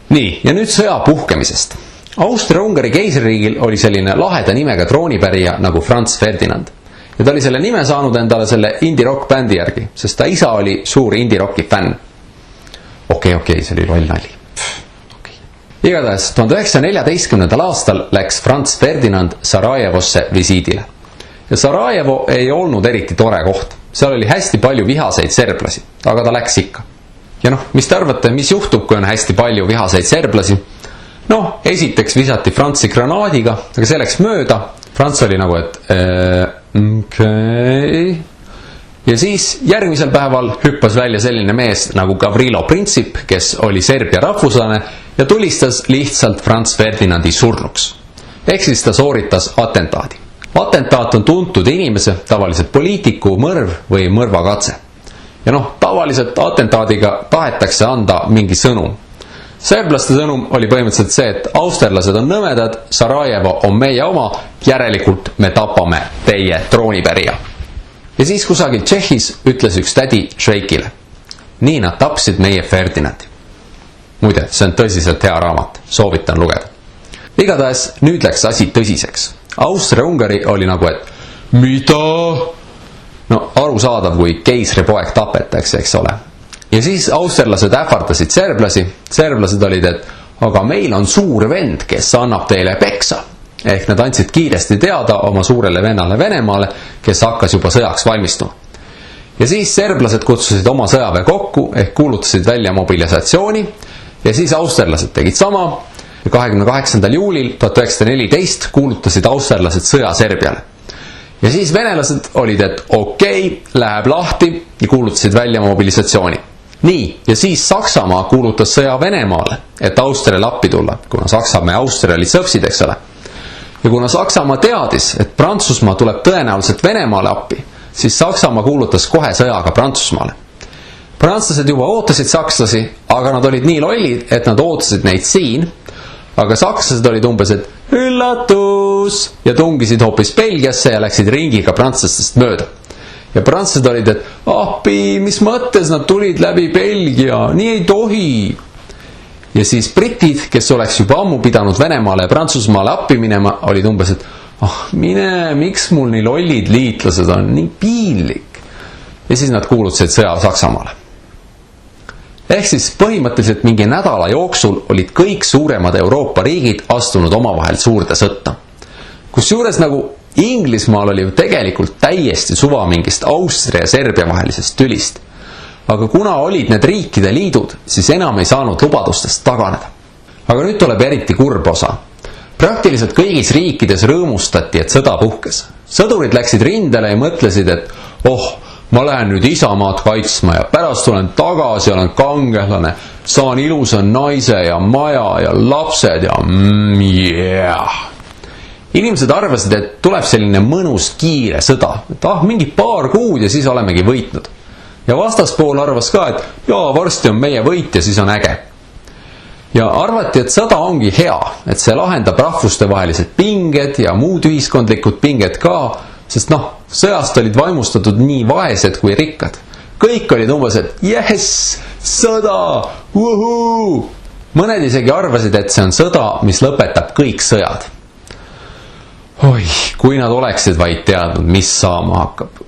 Nii, ja nüüd sõja puhkemisest. Austria-Ungari keisririigil oli selline laheda nimega troonipärija nagu Franz Ferdinand. Ja ta oli selle nime saanud endale selle indie-rock bändi järgi, sest ta isa oli suur indie-rocki fänn. Okei, see oli loll nali. Igatahes 1914. aastal läks Franz Ferdinand Sarajevosse visiidile. Ja Sarajevo ei olnud eriti tore koht. Seal oli hästi palju vihaseid serblasi, aga ta läks ikka. Ja mis te arvate, mis juhtub, kui on hästi palju vihaseid serblasi? Esiteks visati Franzi granaadiga, aga see läks mööda. Franz oli nagu, et okei. Ja siis järgmisel päeval hüppas välja selline mees nagu Gavrilo Princip, kes oli Serbia rahvuslane ja tulistas lihtsalt Franz Ferdinandi surnuks. Ehk siis ta sooritas atentaadi. Atentaat on tuntud inimese, tavaliselt poliitiku mõrv või mõrvakatse. Ja tavaliselt atentaadiga tahetakse anda mingi sõnum. Serblaste sõnum oli põhimõtteliselt see, et austerlased on nõmedad, Sarajevo on meie oma, järelikult me tapame teie troonipärija. Ja siis kusagil Tšehhis ütles üks tädi Šveikile. Nii nad tapsid meie Ferdinandi. Muide, see on tõsiselt hea raamat, soovitan lugeda. Igatahes nüüd läks asi tõsiseks. Austria-Ungari oli nagu, et mida? Arusaadav, kui keisripoeg tapetakse, eks ole. Ja siis austerlased ähvardasid serblasi. Serblased olid, et aga meil on suur vend, kes annab teile peksa. Ehk nad andsid kiiresti teada oma suurele vennale Venemaale, kes hakkas juba sõjaks valmistuma. Ja siis serblased kutsusid oma sõjaväe kokku, ehk kuulutasid välja mobilisatsiooni. Ja siis austerlased tegid sama. 28. juulil 1914 kuulutasid austerlased sõja Serbiale. Ja siis venelased olid, et okei, läheb lahti ja kuulutasid välja mobilisatsiooni. Nii, ja siis Saksamaa kuulutas sõja Venemaale, et Austriale appi tulla, kuna Saksamaa ja Austria olid sõpsid, eks ole. Ja kuna Saksamaa teadis, et Prantsusmaa tuleb tõenäoliselt Venemaale appi, siis Saksamaa kuulutas kohe sõjaga Prantsusmaale. Prantslased juba ootasid sakslasi, aga nad olid nii lollid, et nad ootasid neid siin, aga sakslased olid umbes, et üllatus ja tungisid hoopis Belgiasse ja läksid ringiga prantslastest mööda. Ja prantslased olid, et appi, mis mõttes nad tulid läbi Belgia, nii ei tohi. Ja siis britid, kes oleks juba ammu pidanud Venemaale ja Prantsusmaale appi minema, olid umbes, et mine, miks mul nii lollid liitlased on, nii piinlik. Ja siis nad kuulutasid sõja Saksamaale. Ehk siis põhimõtteliselt mingi nädala jooksul olid kõik suuremad Euroopa riigid astunud omavahel suurde sõtta. Kusjuures nagu Inglismaal oli ju tegelikult täiesti suva mingist Austria ja Serbia vahelisest tülist. Aga kuna olid need riikide liidud, siis enam ei saanud lubadustest taganeda. Aga nüüd tuleb eriti kurb osa. Praktiliselt kõigis riikides rõõmustati, et sõda puhkes. Sõdurid läksid rindele ja mõtlesid, et ma lähen nüüd isamaad kaitsma ja pärast olen tagasi, olen kangelane, saan ilusa naise ja maja ja lapsed ja yeah. Inimesed arvasid, et tuleb selline mõnus kiire sõda, et mingi paar kuud ja siis olemegi võitnud. Ja vastaspool arvas ka, et varsti on meie võit ja siis on äge. Ja arvati, et sõda ongi hea, et see lahendab rahvustevahelised pinged ja muud ühiskondlikud pinged ka, sest sõjast olid vaimustatud nii vaesed kui rikkad. Kõik olid umbes, et yes, sõda, uhuu! Mõned isegi arvasid, et see on sõda, mis lõpetab kõik sõjad. Oi, kui nad oleksid vaid teadnud, mis saama hakkab.